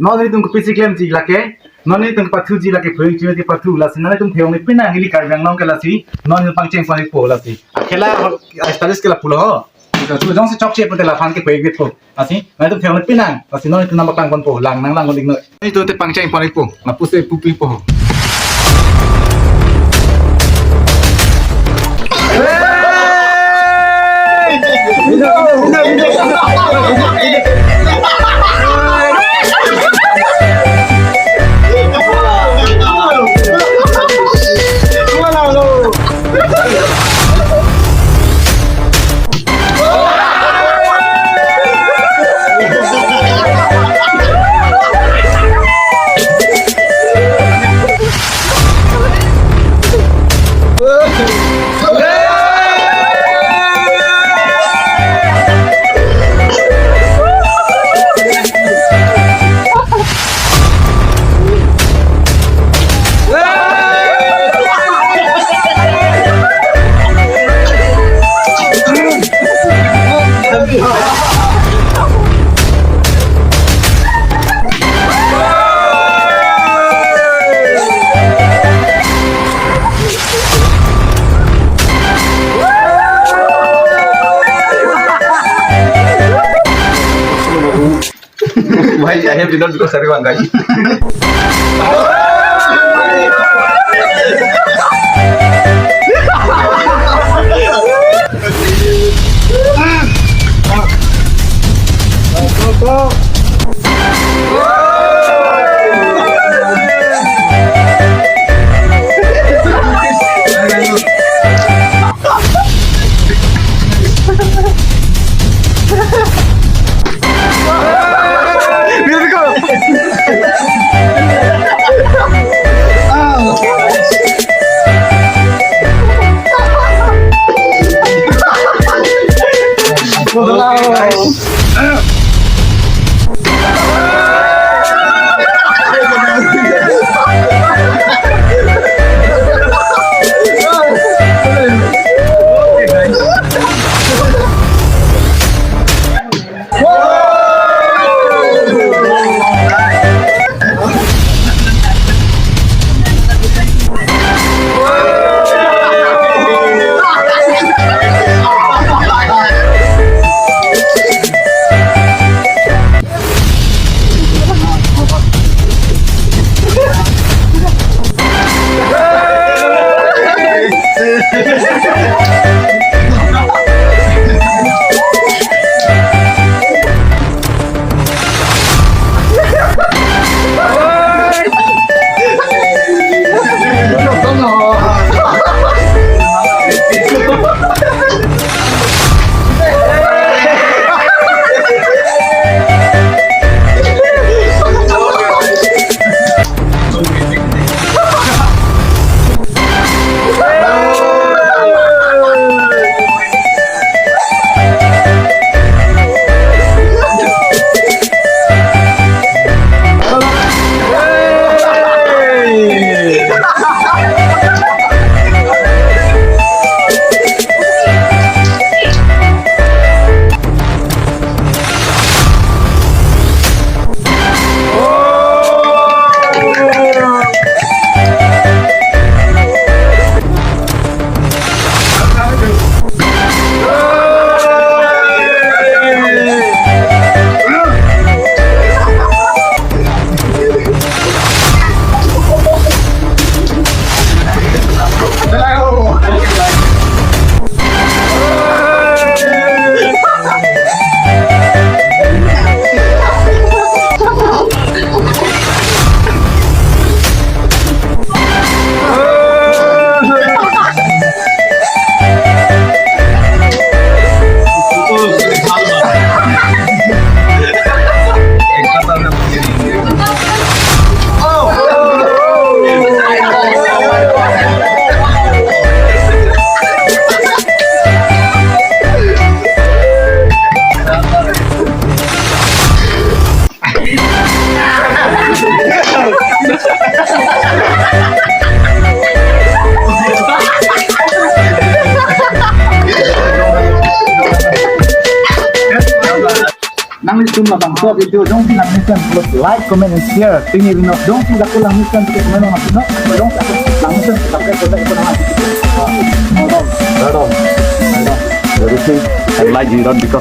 Noni tung physical ji lake, noni tung pathu ji lake Pho-Ik ji lake pathu lasi, noni tung Pho-Ik ni pina ngili karbianglong ke lasi, noni pangcheng panik po lasi. Akhela status ke la pulo ho. Tu jong se chok che pun la fan ke Pho-Ik po. Asi, noni tung Pho-Ik ni pina, lasi noni tung nama pang kon po, lang nang ling no. Noni tu te pangcheng panik po, na puse pupi po. Why I have dinner because everyone guys. lang ito mabang so video don't feel like mission plus like comment and share tingin rin don't feel ako lang mission kasi kung ano nga sino don't ako lang mission subscribe ko sa ito na nga Everything. I like you not because